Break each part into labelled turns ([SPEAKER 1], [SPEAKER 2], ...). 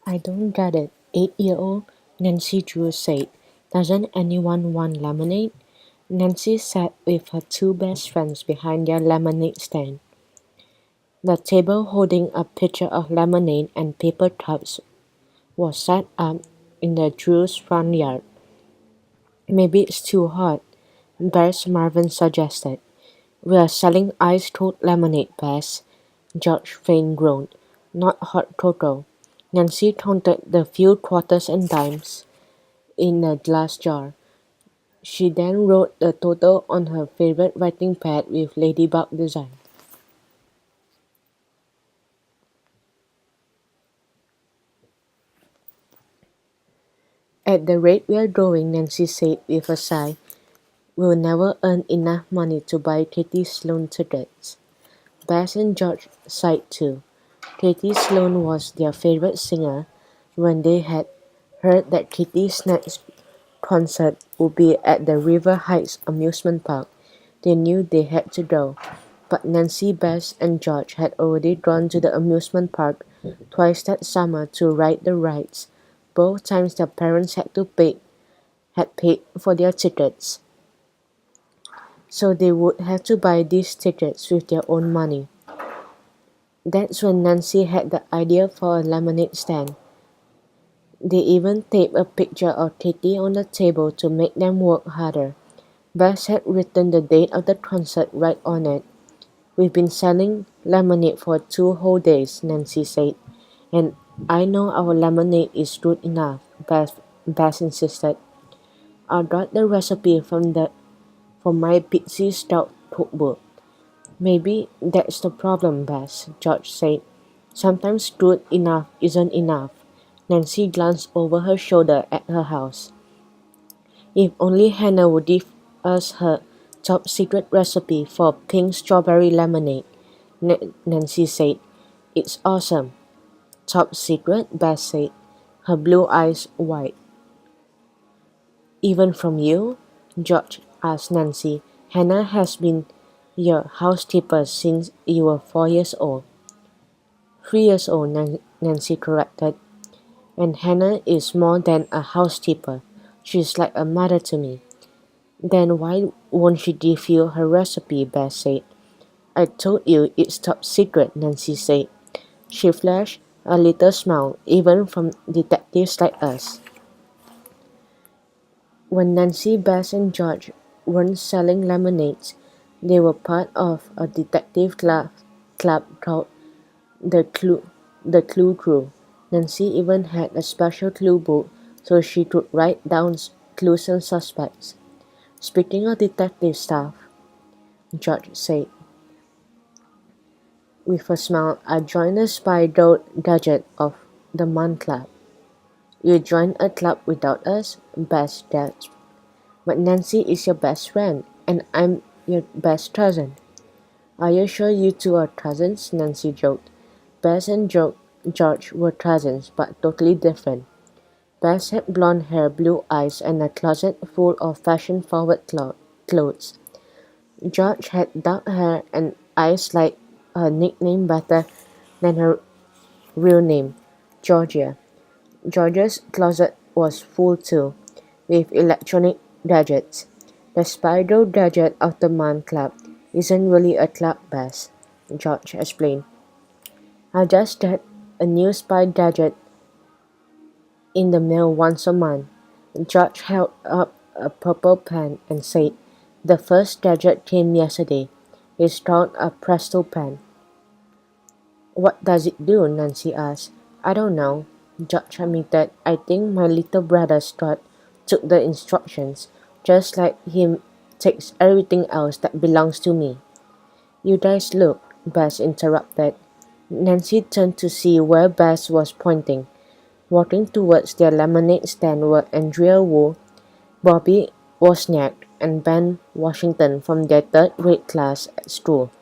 [SPEAKER 1] I don't get it. 8-year-old Nancy Drew said. Doesn't anyone want lemonade? Nancy sat with her two best friends behind their lemonade stand. The table holding a pitcher of lemonade and paper cups was set up in the Drews' front yard. Maybe it's too hot, Bess Marvin suggested. We're selling ice-cold lemonade, Bess, George faint groaned. Not hot cocoa. Nancy counted the few quarters and dimes in a glass jar. She then wrote the total on her favorite writing pad with ladybug design. At the rate we're going, Nancy said with a sigh, we'll never earn enough money to buy Katie Sloane tickets. Bess and George sighed too. Katie Sloane was their favorite singer. When they had heard that Katie's next concert would be at the River Heights amusement park, they knew they had to go. But Nancy, Bess, and George had already gone to the amusement park twice that summer to ride the rides. Both times their parents had paid for their tickets, so they would have to buy these tickets with their own money. That's when Nancy had the idea for a lemonade stand. They even taped a picture of Katie on the table to make them work harder. Bess had written the date of the concert right on it. We've been selling lemonade for 2 whole days, Nancy said. And I know our lemonade is good enough, Bess insisted. I got the recipe from my Pixie Stout cookbook. Maybe that's the problem, Bess, George said. Sometimes good enough isn't enough. Nancy glanced over her shoulder at her house. If only Hannah would give us her top secret recipe for pink strawberry lemonade, Nancy said. It's awesome. Top secret, Bess said, her blue eyes wide. Even from you? George asked Nancy. Hannah has been your housekeeper since you were 4 years old. 3 years old, Nancy corrected. And Hannah is more than a housekeeper. She's like a mother to me. Then why won't she give you her recipe? Bess said. I told you it's top secret, Nancy said. She flashed a little smile, even from detectives like us. When Nancy, Bess, and George weren't selling lemonades, they were part of a detective club called the Clue Crew. Nancy even had a special clue book so she could write down clues and suspects. Speaking of detective stuff, George said, with a smile, I joined the Spy Gadget of the Month Club. You joined a club without us? Bess gasped. But Nancy is your best friend, and I'm your best cousin. Are you sure you two are cousins? Nancy joked. Bess and George were cousins, but totally different. Bess had blonde hair, blue eyes, and a closet full of fashion-forward clothes. George had dark hair and eyes like her nickname better than her real name, Georgia. Georgia's closet was full too, with electronic gadgets. The Spider Gadget of the Month Club isn't really a club, Bess, George explained. I just get a new spy gadget in the mail once a month. George held up a purple pen and said, the first gadget came yesterday. It's called a Presto pen. What does it do? Nancy asked. I don't know, George admitted. I think my little brother Scott took the instructions, just like he takes everything else that belongs to me. You guys look, Bess interrupted. Nancy turned to see where Bess was pointing. Walking towards their lemonade stand were Andrea Wu, Bobby Wozniak, and Ben Washington from their third-grade class at school.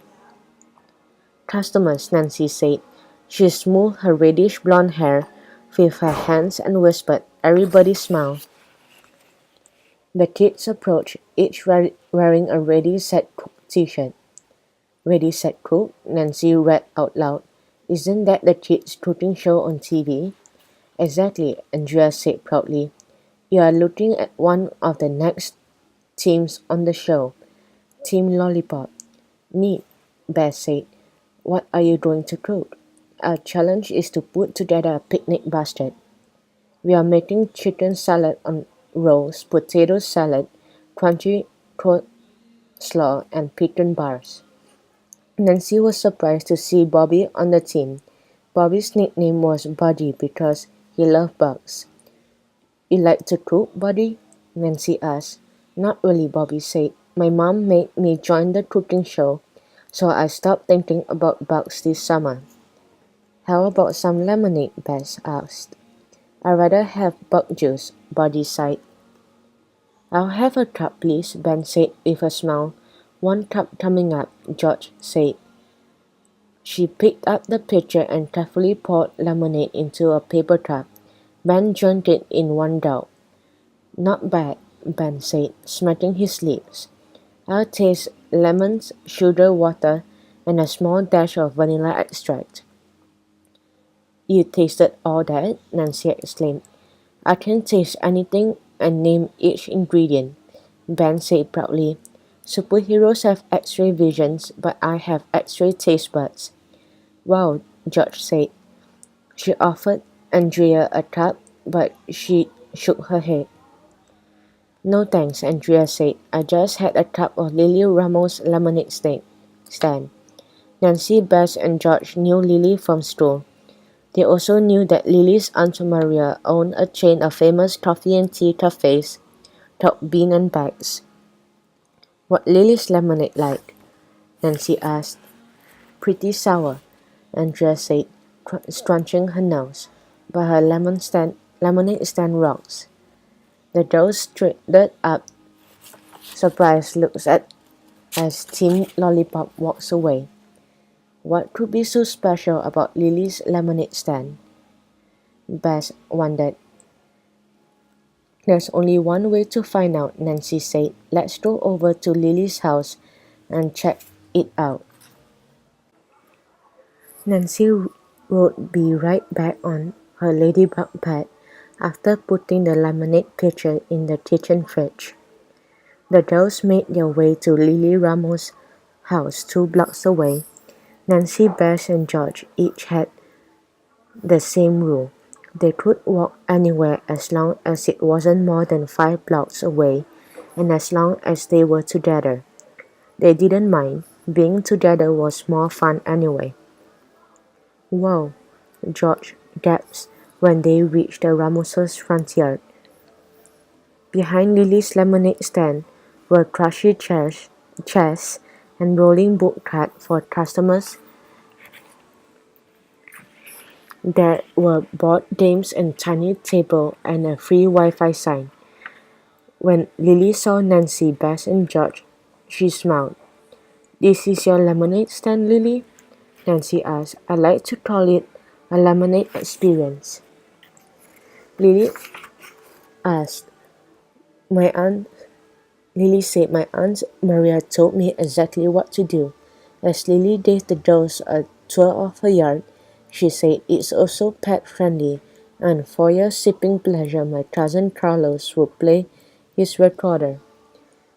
[SPEAKER 1] Customers, Nancy said. She smoothed her reddish blonde hair with her hands and whispered, everybody smile. The kids approached, each wearing a Ready Set Cook t-shirt. Ready Set Cook, Nancy read out loud. Isn't that the kids' cooking show on TV? Exactly, Andrea said proudly. You are looking at one of the next teams on the show, Team Lollipop. Neat, Beth said. What are you going to cook? Our challenge is to put together a picnic basket. We are making chicken salad on rolls, potato salad, crunchy coleslaw, and pecan bars. Nancy was surprised to see Bobby on the team. Bobby's nickname was Buddy because he loved bugs. You like to cook, Buddy? Nancy asked. Not really, Bobby said. My mom made me join the cooking show, so I stopped thinking about bugs this summer. How about some lemonade? Bess asked. I'd rather have bug juice, Buddy sighed. I'll have a cup, please, Ben said with a smile. One cup coming up, George said. She picked up the pitcher and carefully poured lemonade into a paper cup. Ben drank it in one gulp. Not bad, Ben said, smacking his lips. I'll taste lemons, sugar, water, and a small dash of vanilla extract. You tasted all that? Nancy exclaimed. I can taste anything and name each ingredient, Ben said proudly. Superheroes have X-ray visions, but I have X-ray taste buds. Wow, George said. She offered Andrea a cup, but she shook her head. No thanks, Andrea said. I just had a cup of Lily Ramos lemonade stand. Nancy, Bess, and George knew Lily from school. They also knew that Lily's Aunt Maria owned a chain of famous coffee and tea cafes called Bean and Bags. What Lily's lemonade like? Nancy asked. Pretty sour, Andrea said, scrunching her nose. But her lemonade stand rocks. The girls straightened up, surprised looks at as Team Lollipop walks away. What could be so special about Lily's lemonade stand? Bess wondered. There's only one way to find out, Nancy said. Let's go over to Lily's house and check it out. Nancy wrote "Be right back" on her ladybug pad after putting the lemonade pitcher in the kitchen fridge. The girls made their way to Lily Ramos' house 2 blocks away. Nancy, Bess, and George each had the same rule. They could walk anywhere as long as it wasn't more than 5 blocks away and as long as they were together. They didn't mind. Being together was more fun anyway. Whoa, George gasped when they reached the Ramos' front yard. Behind Lily's lemonade stand were trashy chairs and rolling book carts for customers. There were board games and tiny table and a free Wi-Fi sign. When Lily saw Nancy, Bess, and George, she smiled. This is your lemonade stand, Lily? Nancy asked. I like to call it a lemonade experience. Lily asked. My aunt Lily said my Aunt Maria told me exactly what to do. As Lily gave the girls a tour of her yard, she said it's also pet friendly, and for your sipping pleasure my cousin Carlos will play his recorder.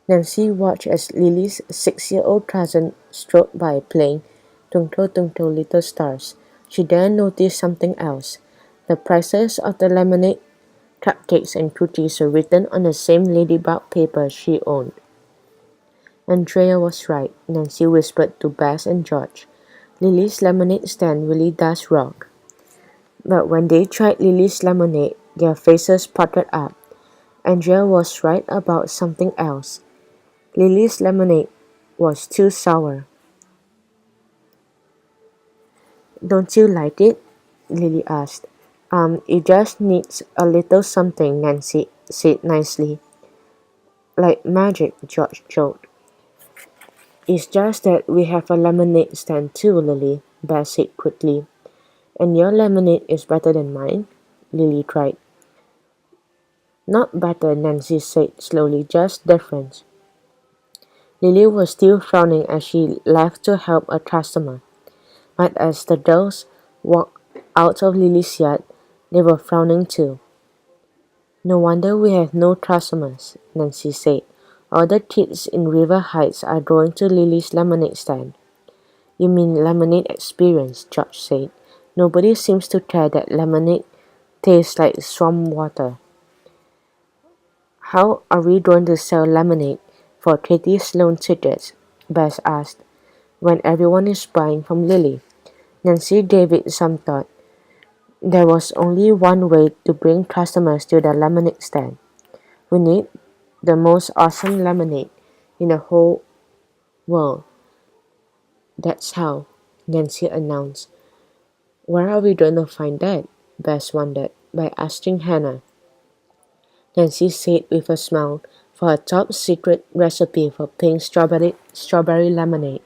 [SPEAKER 1] Nancy watched as Lily's 6-year-old cousin strode by playing Twinkle Twinkle Little Stars. She then noticed something else. The prices of the lemonade, cupcakes, and cookies were written on the same ladybug paper she owned. Andrea was right, Nancy whispered to Bess and George. Lily's lemonade stand really does rock. But when they tried Lily's lemonade, their faces puckered up. Andrea was right about something else. Lily's lemonade was too sour. Don't you like it? Lily asked. It just needs a little something, Nancy said nicely. Like magic, George joked. It's just that we have a lemonade stand too, Lily, Bess said quickly. And your lemonade is better than mine? Lily cried. Not better, Nancy said slowly, just different. Lily was still frowning as she left to help a customer. But as the girls walked out of Lily's yard, They were frowning too. No wonder we have no customers, Nancy said. All the kids in River Heights are going to Lily's lemonade stand. You mean lemonade experience, George said. Nobody seems to care that lemonade tastes like swamp water. How are we going to sell lemonade for Katie Sloane tickets? Bess asked, when everyone is buying from Lily. Nancy gave it some thought. There was only one way to bring customers to the lemonade stand. We need the most awesome lemonade in the whole world. That's how, Nancy announced. Where are we going to find that? Bess wondered, by asking Hannah. Nancy said with a smile, for a top secret recipe for pink strawberry lemonade.